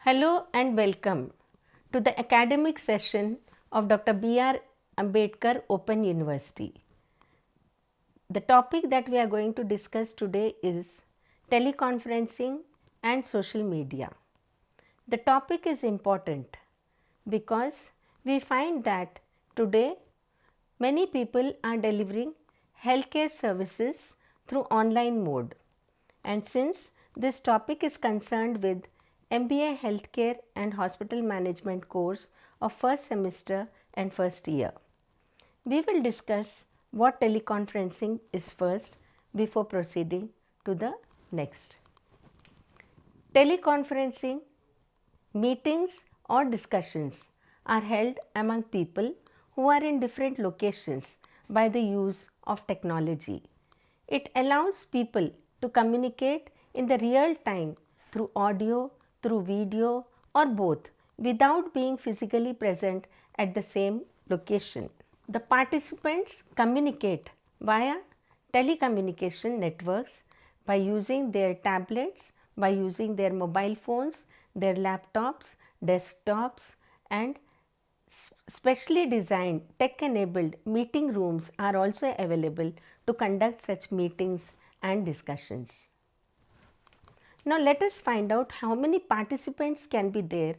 Hello and welcome to the academic session of Dr. B.R. Ambedkar Open University. The topic that we are going to discuss today is teleconferencing and social media. The topic is important because we find that today many people are delivering healthcare services through online mode, and since this topic is concerned with MBA Healthcare and Hospital Management course of first semester and first year, we will discuss what teleconferencing is first before proceeding to the next. Teleconferencing meetings or discussions are held among people who are in different locations by the use of technology. It allows people to communicate in the real time through audio, through video, or both without being physically present at the same location. The participants communicate via telecommunication networks by using their tablets, by using their mobile phones, their laptops, desktops, and specially designed tech-enabled meeting rooms are also available to conduct such meetings and discussions. Now let us find out how many participants can be there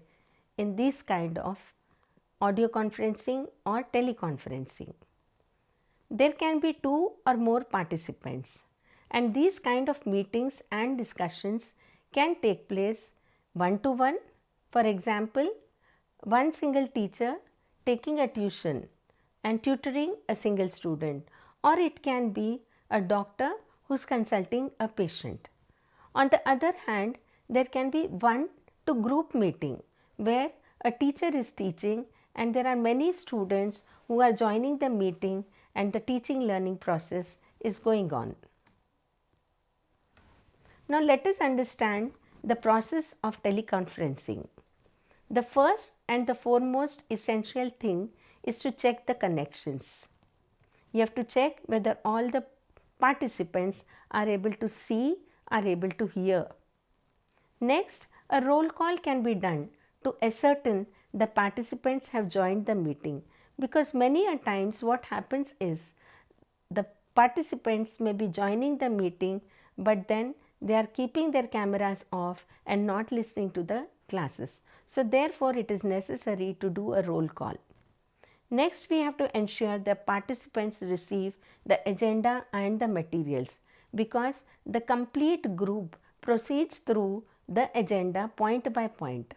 in this kind of audio conferencing or teleconferencing. There can be 2 or more participants, and these kind of meetings and discussions can take place one-to-one. For example, one single teacher taking a tuition and tutoring a single student, or it can be a doctor who is consulting a patient. On the other hand, there can be one to group meeting where a teacher is teaching and there are many students who are joining the meeting and the teaching learning process is going on. Now let us understand the process of teleconferencing. The first and the foremost essential thing is to check the connections. You have to check whether all the participants are able to see, are able to hear. Next, a roll call can be done to ascertain the participants have joined the meeting, because many a times what happens is the participants may be joining the meeting, but then they are keeping their cameras off and not listening to the classes. So therefore it is necessary to do a roll call. Next, we have to ensure the participants receive the agenda and the materials, because the complete group proceeds through the agenda point by point.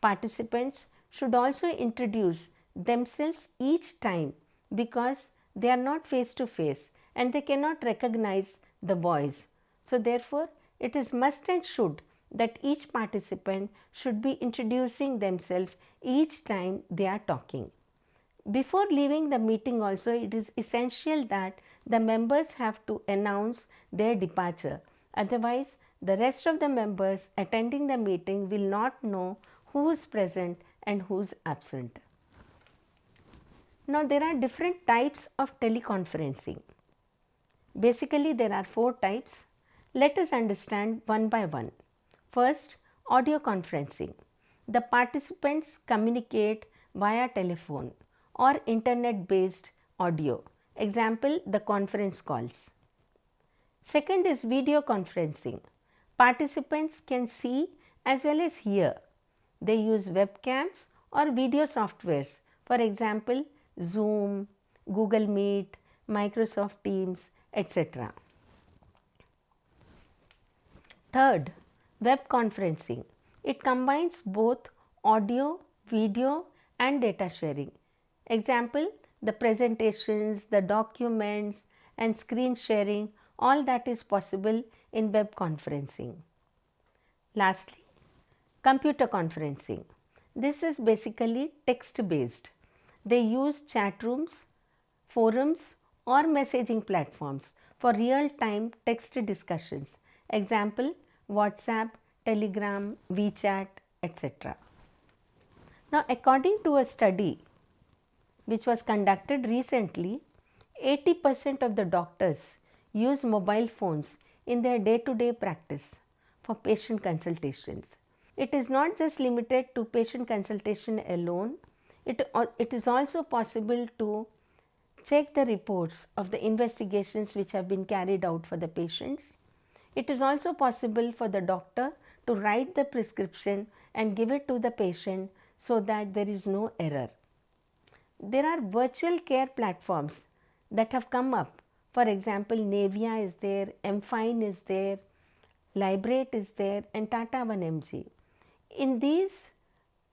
Participants should also introduce themselves each time, because they are not face to face and they cannot recognize the voice. So therefore, it is must and should that each participant should be introducing themselves each time they are talking. Before leaving the meeting also, it is essential that the members have to announce their departure. Otherwise, the rest of the members attending the meeting will not know who is present and who is absent. Now, there are different types of teleconferencing. Basically, there are 4 types. Let us understand one by one. First, audio conferencing. The participants communicate via telephone or internet based audio. Example, the conference calls. Second is video conferencing. Participants can see as well as hear. They use webcams or video softwares, for example, Zoom, Google Meet, Microsoft Teams, etc. Third, web conferencing. It combines both audio, video and data sharing. Example, the presentations, the documents and screen sharing, all that is possible in web conferencing. Lastly, computer conferencing. This is basically text based. They use chat rooms, forums or messaging platforms for real time text discussions. Example, WhatsApp, Telegram, WeChat, etc. Now, according to a study which was conducted recently, 80% of the doctors use mobile phones in their day-to-day practice for patient consultations. It is not just limited to patient consultation alone. It is also possible to check the reports of the investigations which have been carried out for the patients. It is also possible for the doctor to write the prescription and give it to the patient so that there is no error. There are virtual care platforms that have come up. For example, Navia is there, MFine is there, Librate is there, and Tata 1mg. In these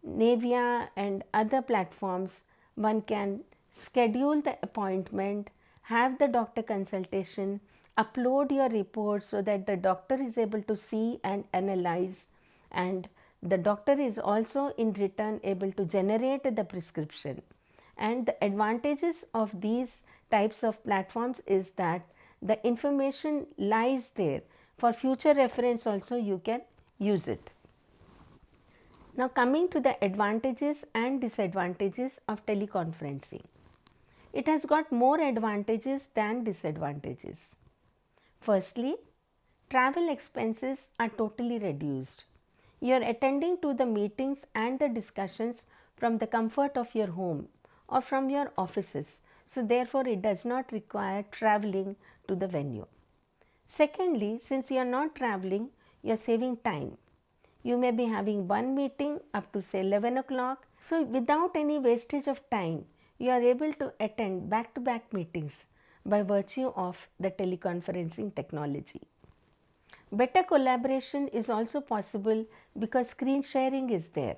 Navia and other platforms, one can schedule the appointment, have the doctor consultation, upload your report so that the doctor is able to see and analyze, and the doctor is also in return able to generate the prescription. And the advantages of these types of platforms is that the information lies there. For future reference also you can use it. Now coming to the advantages and disadvantages of teleconferencing. It has got more advantages than disadvantages. Firstly, travel expenses are totally reduced. You are attending to the meetings and the discussions from the comfort of your home or from your offices. So therefore, it does not require traveling to the venue. Secondly, since you are not traveling, you are saving time. You may be having one meeting up to say 11 o'clock. So without any wastage of time, you are able to attend back-to-back meetings by virtue of the teleconferencing technology. Better collaboration is also possible because screen sharing is there.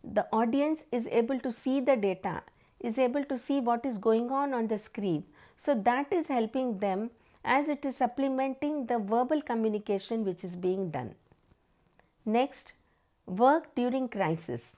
The audience is able to see the data, is able to see what is going on the screen. So that is helping them as it is supplementing the verbal communication which is being done. Next, work during crisis.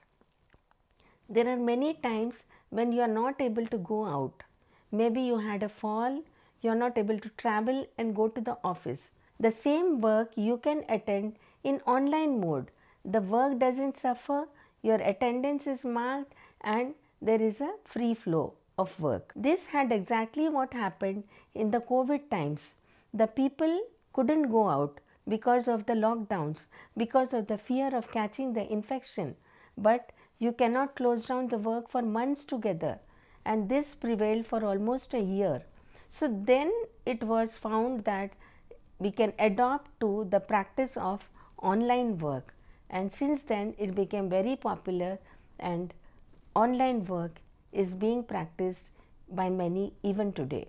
There are many times when you are not able to go out. Maybe you had a fall, you are not able to travel and go to the office. The same work you can attend in online mode. The work doesn't suffer, your attendance is marked, and there is a free flow of work. This had exactly what happened in the COVID times. The people couldn't go out because of the lockdowns, because of the fear of catching the infection. But you cannot close down the work for months together, and this prevailed for almost a year. So then it was found that we can adopt to the practice of online work, and since then it became very popular, and online work is being practiced by many even today.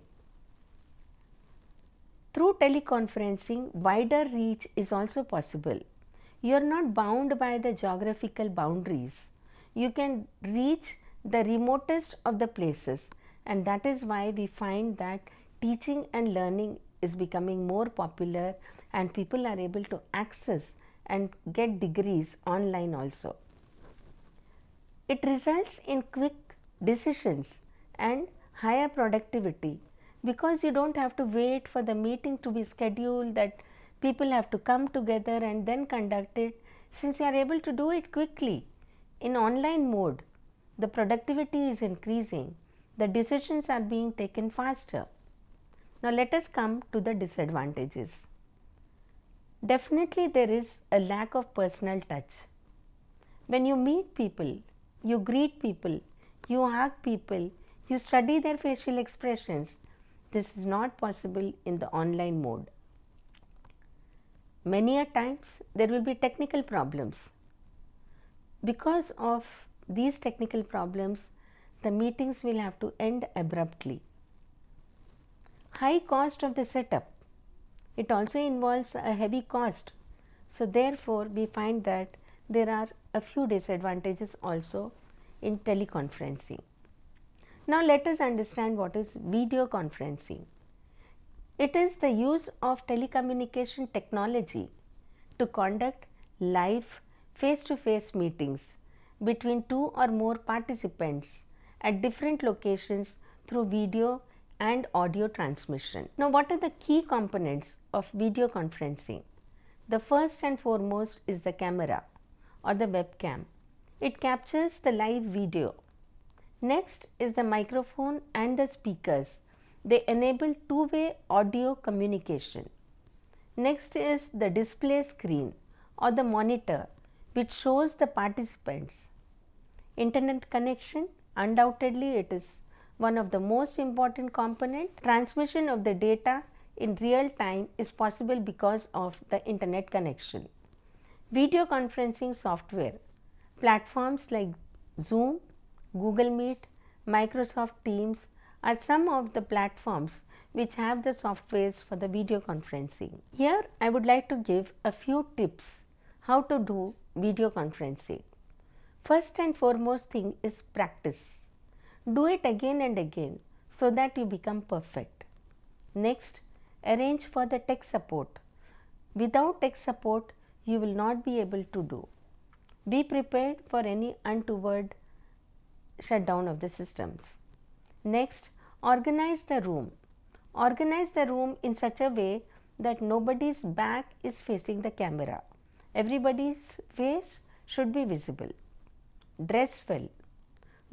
Through teleconferencing, wider reach is also possible. You are not bound by the geographical boundaries. You can reach the remotest of the places, and that is why we find that teaching and learning is becoming more popular, and people are able to access and get degrees online also. It results in quick decisions and higher productivity because you don't have to wait for the meeting to be scheduled, that people have to come together and then conduct it. Since you are able to do it quickly in online mode, the productivity is increasing, the decisions are being taken faster. Now let us come to the disadvantages. Definitely there is a lack of personal touch. When you meet people, you greet people, you hug people, you study their facial expressions. This is not possible in the online mode. Many a times there will be technical problems. Because of these technical problems, the meetings will have to end abruptly. High cost of the setup. It also involves a heavy cost. So therefore, we find that there are a few disadvantages also in teleconferencing. Now let us understand what is video conferencing. It is the use of telecommunication technology to conduct live face-to-face meetings between two or more participants at different locations through video and audio transmission. Now, what are the key components of video conferencing? The first and foremost is the camera or the webcam. It captures the live video. Next is the microphone and the speakers. They enable two-way audio communication. Next is the display screen or the monitor, which shows the participants. Internet connection, undoubtedly it is one of the most important component. Transmission of the data in real time is possible because of the internet connection. Video conferencing software, platforms like Zoom, Google Meet, Microsoft Teams are some of the platforms which have the softwares for the video conferencing. Here I would like to give a few tips how to do video conferencing. First and foremost thing is practice. Do it again and again so that you become perfect. Next, arrange for the tech support. Without tech support, you will not be able to do. Be prepared for any untoward shutdown of the systems. Next, organize the room. Organize the room in such a way that nobody's back is facing the camera. Everybody's face should be visible. Dress well.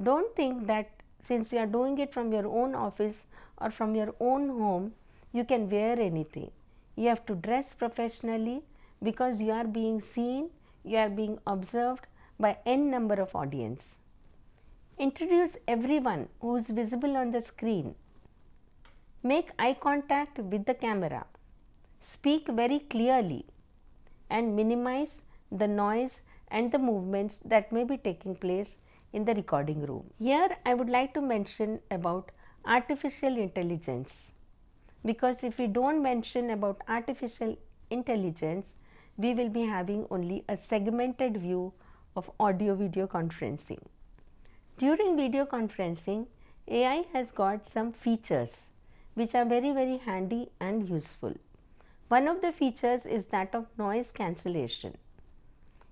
Don't think that since you are doing it from your own office or from your own home, you can wear anything. You have to dress professionally because you are being seen, you are being observed by n number of audience. Introduce everyone who is visible on the screen. Make eye contact with the camera. Speak very clearly and minimize the noise and the movements that may be taking place in the recording room. Here I would like to mention about artificial intelligence, because if we don't mention about artificial intelligence, we will be having only a segmented view of audio video conferencing. During video conferencing, AI has got some features which are very handy and useful. One of the features is that of noise cancellation.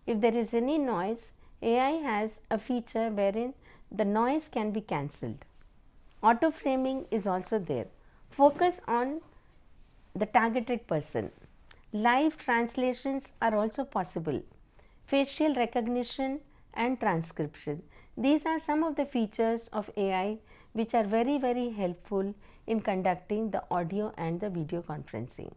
If there is any noise, AI has a feature wherein the noise can be cancelled. Auto framing is also there. Focus on the targeted person. Live translations are also possible. Facial recognition and transcription. These are some of the features of AI which are very helpful in conducting the audio and the video conferencing.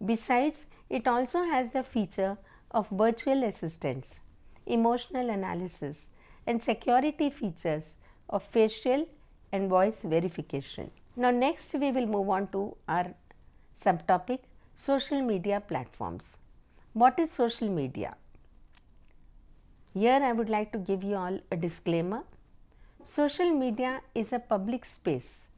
Besides, it also has the feature of virtual assistants, emotional analysis and security features of facial and voice verification. Now next we will move on to our subtopic, social media platforms. What is social media? Here I would like to give you all a disclaimer. Social media is a public space,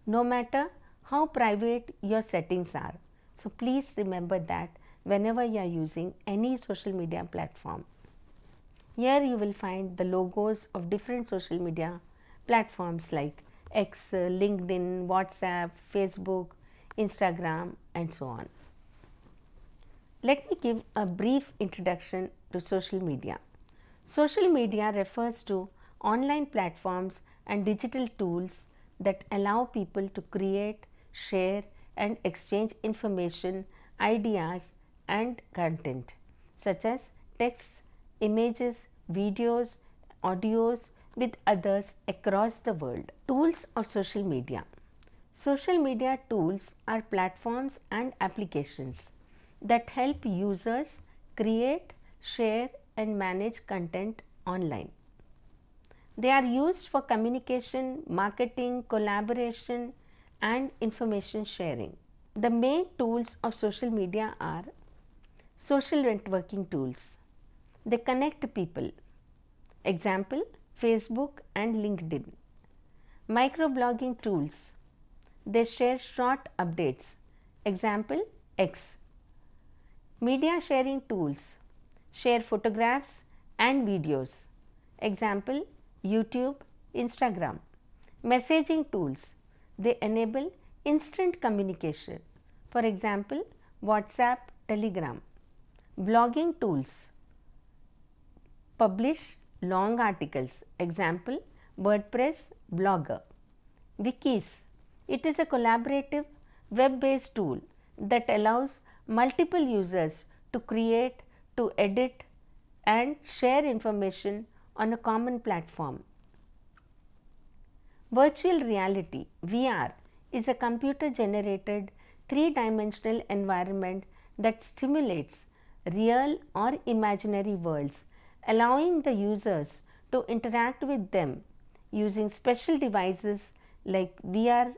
no matter how private your settings are. So please remember that whenever you are using any social media platform. Here you will find the logos of different social media platforms like X, LinkedIn, WhatsApp, Facebook, Instagram and so on. Let me give a brief introduction to social media. Social media refers to online platforms and digital tools that allow people to create, share and exchange information, ideas and content such as texts, images, videos, audios with others across the world. Tools of social media. Social media tools are platforms and applications that help users create, share and manage content online. They are used for communication, marketing, collaboration and information sharing. The main tools of social media are social networking tools. They connect people. Example, Facebook and LinkedIn. Microblogging tools. They share short updates. Example, X. Media sharing tools. Share photographs and videos. Example, YouTube, Instagram. Messaging tools. They enable instant communication. For example, WhatsApp, Telegram. Blogging tools. Publish long articles. Example, WordPress, Blogger. Wikis. It is a collaborative web-based tool that allows multiple users to create, to edit and share information on a common platform. Virtual reality (VR) is a computer generated three-dimensional environment that stimulates real or imaginary worlds allowing the users to interact with them using special devices like VR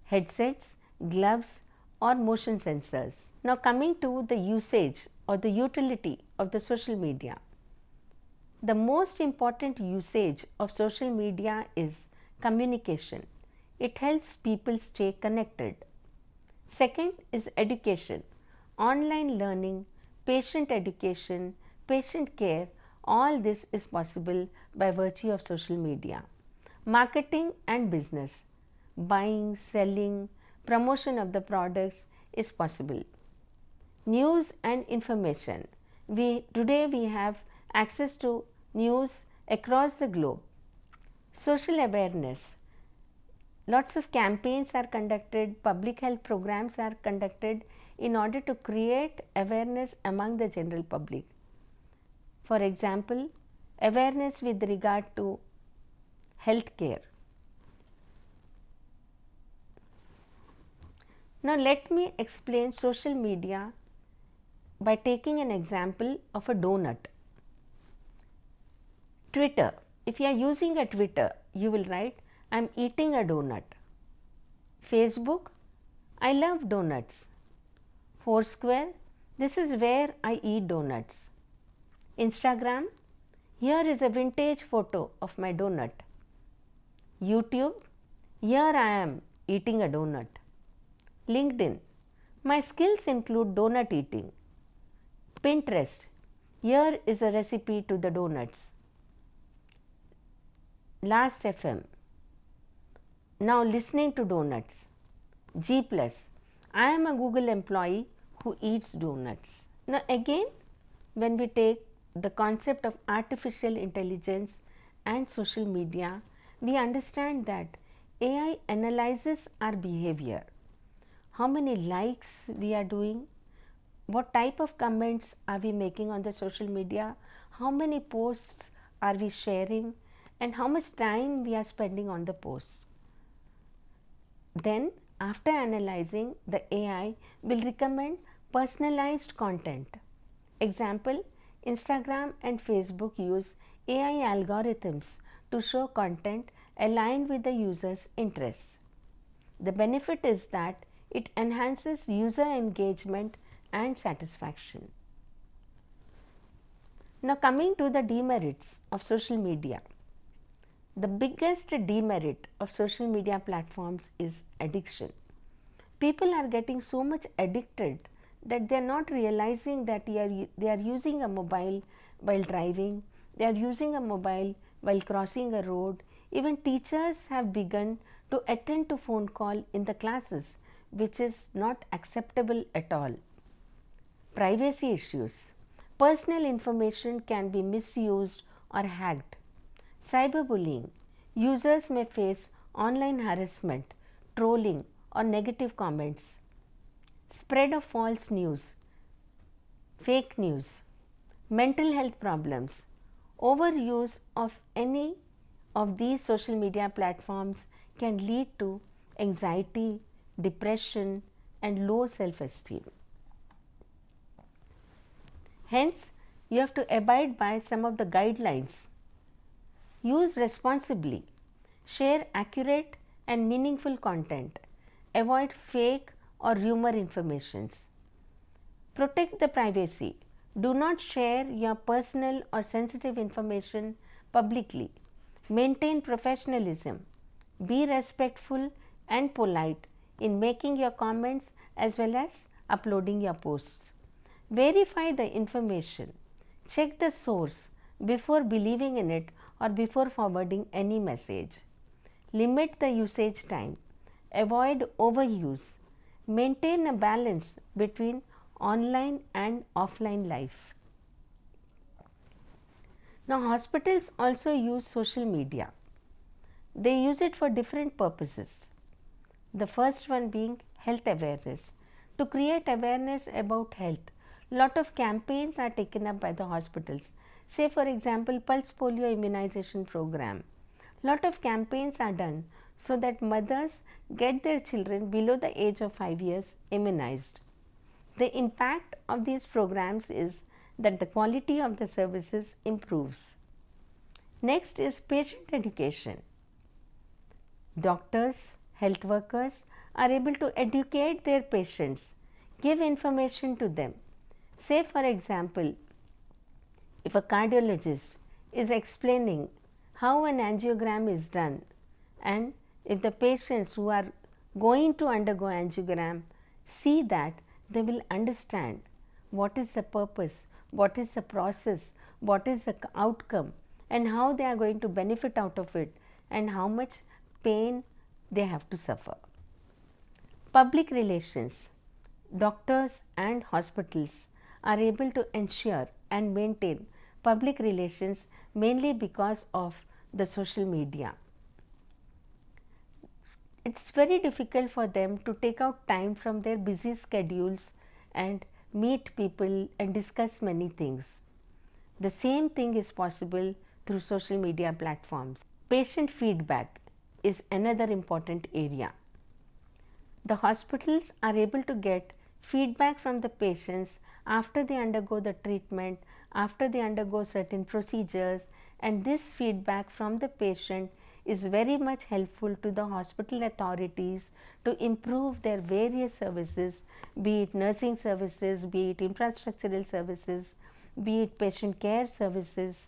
headsets, gloves, or motion sensors. Now, coming to the usage or the utility of the social media. The most important usage of social media is communication. It helps people stay connected. Second is education. Online learning, patient education, patient care, all this is possible by virtue of social media. Marketing and business, buying, selling, promotion of the products is possible. News and information. Today we have access to news across the globe. Social awareness. Lots of campaigns are conducted, public health programs are conducted in order to create awareness among the general public. For example, awareness with regard to health care. Now, let me explain social media by taking an example of a donut. Twitter. If you are using a Twitter, you will write, I am eating a donut. Facebook, I love donuts. Foursquare, this is where I eat donuts. Instagram, here is a vintage photo of my donut. YouTube, here I am eating a donut. LinkedIn, my skills include donut eating. Pinterest, here is a recipe to the donuts. Last FM, now listening to donuts. G+, I am a Google employee who eats donuts. Now again, when we take the concept of artificial intelligence and social media, we understand that AI analyzes our behavior. How many likes we are doing, what type of comments are we making on the social media, how many posts are we sharing, and how much time we are spending on the posts. Then after analyzing, the AI will recommend personalized content. Example, Instagram and Facebook use AI algorithms to show content aligned with the user's interests. The benefit is that it enhances user engagement and satisfaction. Now coming to the demerits of social media. The biggest demerit of social media platforms is addiction. People are getting so much addicted that they are not realizing that they are using a mobile while driving, they are using a mobile while crossing a road. Even teachers have begun to attend to phone call in the classes, which is not acceptable at all. Privacy issues. Personal information can be misused or hacked. Cyberbullying. Users may face online harassment, trolling, or negative comments. Spread of false news, fake news. Mental health problems. Overuse of any of these social media platforms can lead to anxiety, depression, and low self-esteem. Hence, you have to abide by some of the guidelines. Use responsibly. Share accurate and meaningful content. Avoid fake or rumor informations. Protect the privacy. Do not share your personal or sensitive information publicly. Maintain professionalism. Be respectful and polite in making your comments as well as uploading your posts. Verify the information. Check the source before believing in it or before forwarding any message. Limit the usage time. Avoid overuse. Maintain a balance between online and offline life. Now, hospitals also use social media. They use it for different purposes. The first one being health awareness. To create awareness about health, lot of campaigns are taken up by the hospitals. Say for example, pulse polio immunization program. Lot of campaigns are done so that mothers get their children below the age of 5 years immunized. The impact of these programs is that the quality of the services improves. Next is patient education. Doctors, health workers are able to educate their patients, give information to them. Say for example, if a cardiologist is explaining how an angiogram is done, and if the patients who are going to undergo angiogram see that, they will understand what is the purpose, what is the process, what is the outcome, and how they are going to benefit out of it, and how much pain they have to suffer. Public relations. Doctors and hospitals are able to ensure and maintain public relations mainly because of the social media. It's very difficult for them to take out time from their busy schedules and meet people and discuss many things. The same thing is possible through social media platforms. Patient feedback is another important area. The hospitals are able to get feedback from the patients after they undergo the treatment, after they undergo certain procedures, and this feedback from the patient is very much helpful to the hospital authorities to improve their various services, be it nursing services, be it infrastructural services, be it patient care services.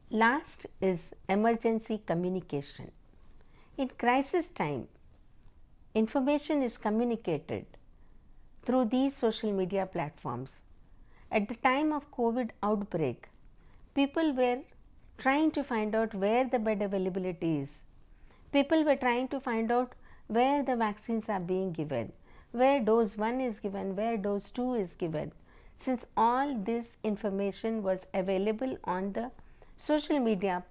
Last is emergency communication. In crisis time, information is communicated through these social media platforms. At the time of COVID outbreak, people were trying to find out where the bed availability is. People were trying to find out where the vaccines are being given, where dose 1 is given, where dose 2 is given. Since all this information was available on the social media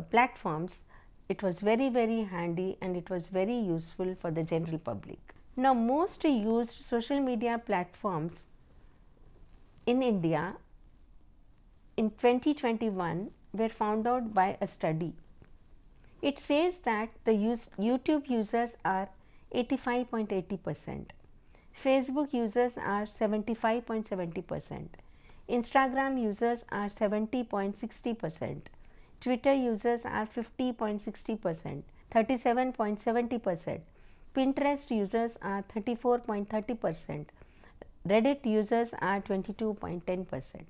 platforms, it was very handy and it was very useful for the general public. Now, most used social media platforms in India in 2021 were found out by a study. It says that the YouTube users are 85.80%, Facebook users are 75.70%, Instagram users are 70.60%, Twitter users are 50.60%, 37.70%, Pinterest users are 34.30%, Reddit users are 22.10%.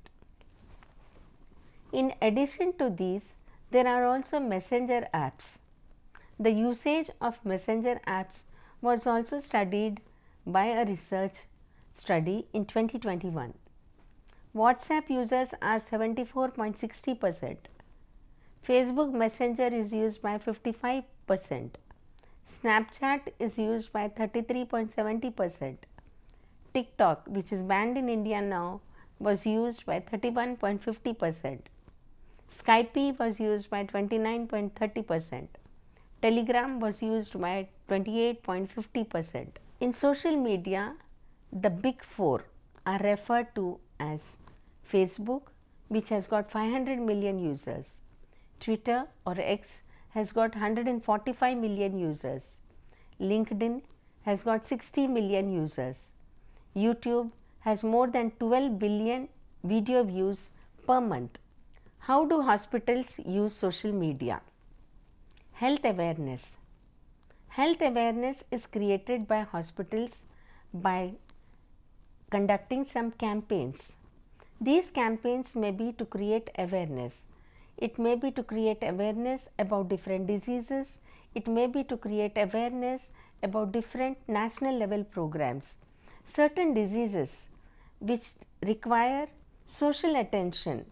In addition to these, there are also messenger apps. The usage of messenger apps was also studied by a research study in 2021. WhatsApp users are 74.60%. Facebook Messenger is used by 55%. Snapchat is used by 33.70%. TikTok, which is banned in India now, was used by 31.50%. Skype was used by 29.30%. Telegram was used by 28.50%. In social media, the big four are referred to as Facebook, which has got 500 million users. Twitter or X has got 145 million users. LinkedIn has got 60 million users. YouTube has more than 12 billion video views per month. How do hospitals use social media? Health awareness. Health awareness is created by hospitals by conducting some campaigns. These campaigns may be to create awareness. It may be to create awareness about different diseases. It may be to create awareness about different national level programs. Certain diseases which require social attention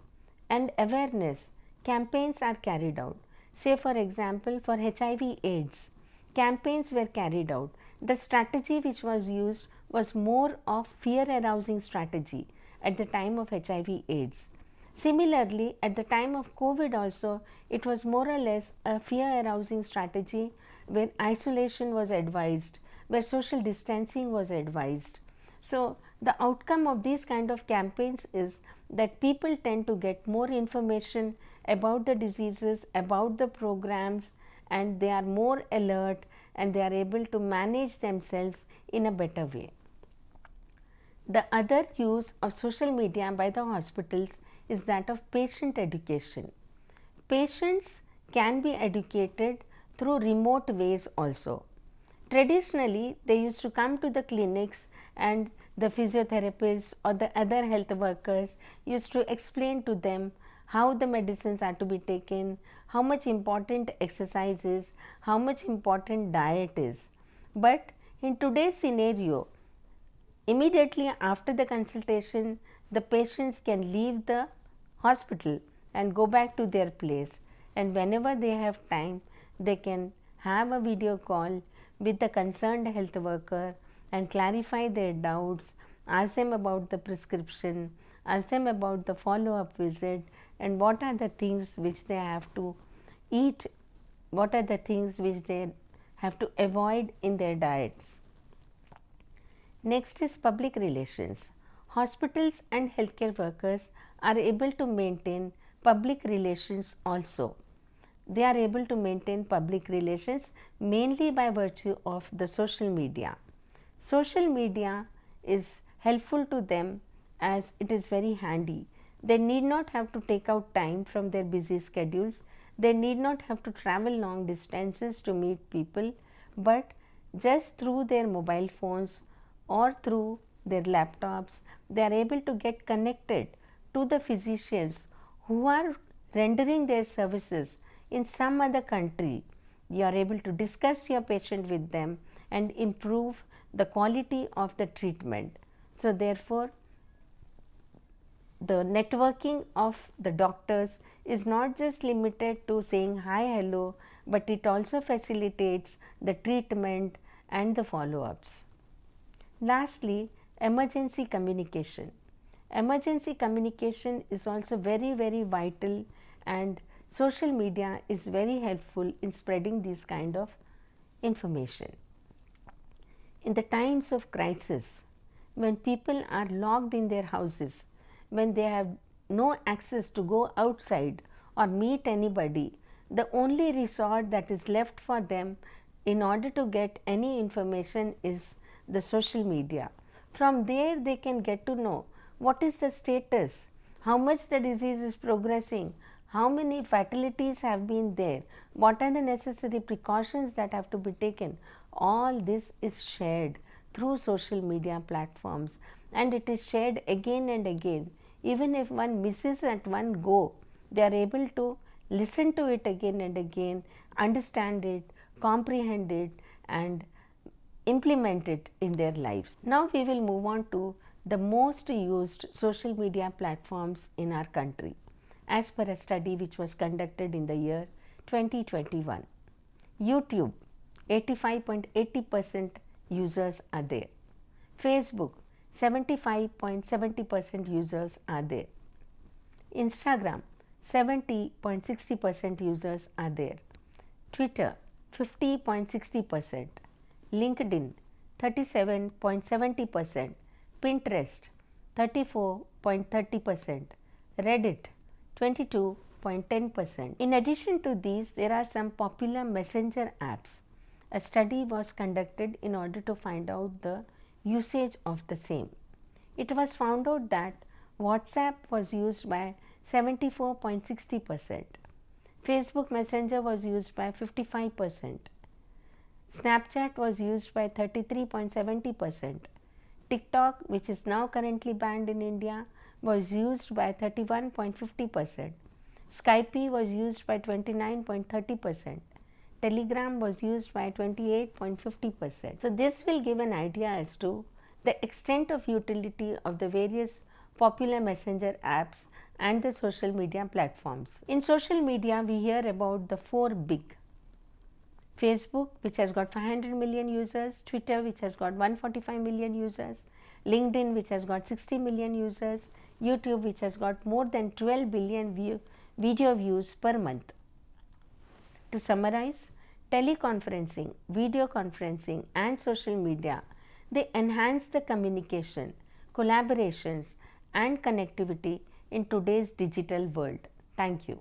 and awareness, campaigns are carried out. Say for example, for HIV/AIDS, campaigns were carried out. The strategy which was used was more of fear arousing strategy at the time of HIV/AIDS. Similarly, at the time of COVID also, it was more or less a fear arousing strategy where isolation was advised, where social distancing was advised. So, the outcome of these kind of campaigns is that people tend to get more information about the diseases, about the programs, and they are more alert and they are able to manage themselves in a better way. The other use of social media by the hospitals is that of patient education. Patients can be educated through remote ways also. Traditionally, they used to come to the clinics and the physiotherapists or the other health workers used to explain to them how the medicines are to be taken, how much important exercise is, how much important diet is. But in today's scenario, immediately after the consultation, the patients can leave the hospital and go back to their place, and whenever they have time, they can have a video call with the concerned health worker and clarify their doubts, ask them about the prescription, ask them about the follow-up visit, and what are the things which they have to eat, what are the things which they have to avoid in their diets. Next is public relations. Hospitals and healthcare workers are able to maintain public relations also. They are able to maintain public relations mainly by virtue of the social media. Social media is helpful to them as it is very handy. They need not have to take out time from their busy schedules. They need not have to travel long distances to meet people, but just through their mobile phones or through their laptops, they are able to get connected to the physicians who are rendering their services in some other country. You are able to discuss your patient with them and improve the quality of the treatment. So therefore, the networking of the doctors is not just limited to saying hi, hello, but it also facilitates the treatment and the follow-ups. Lastly, emergency communication. Emergency communication is also very, very vital, and social media is very helpful in spreading this kind of information. In the times of crisis, when people are locked in their houses, when they have no access to go outside or meet anybody, the only resort that is left for them in order to get any information is the social media. From there, they can get to know what is the status, how much the disease is progressing, how many fatalities have been there, what are the necessary precautions that have to be taken. All this is shared through social media platforms, and it is shared again and again. Even if one misses at one go, they are able to listen to it again and again, understand it, comprehend it, and implement it in their lives. Now we will move on to the most used social media platforms in our country as per a study which was conducted in the year 2021. YouTube, 85.80% users are there. Facebook, 75.70% users are there. Instagram, 70.60% users are there. Twitter, 50.60%. LinkedIn, 37.70%. Pinterest, 34.30%. Reddit, 22.10%. In addition to these, there are some popular messenger apps. A study was conducted in order to find out the usage of the same. It was found out that WhatsApp was used by 74.60%. Facebook Messenger was used by 55%. Snapchat was used by 33.70%. TikTok, which is now currently banned in India, was used by 31.50%. Skype was used by 29.30%. Telegram was used by 28.50%. So this will give an idea as to the extent of utility of the various popular messenger apps and the social media platforms. In social media, we hear about the four big: Facebook, which has got 500 million users, Twitter, which has got 145 million users, LinkedIn, which has got 60 million users, YouTube, which has got more than 12 billion video views per month. To summarize, teleconferencing, video conferencing, and social media, they enhance the communication, collaborations, and connectivity in today's digital world. Thank you.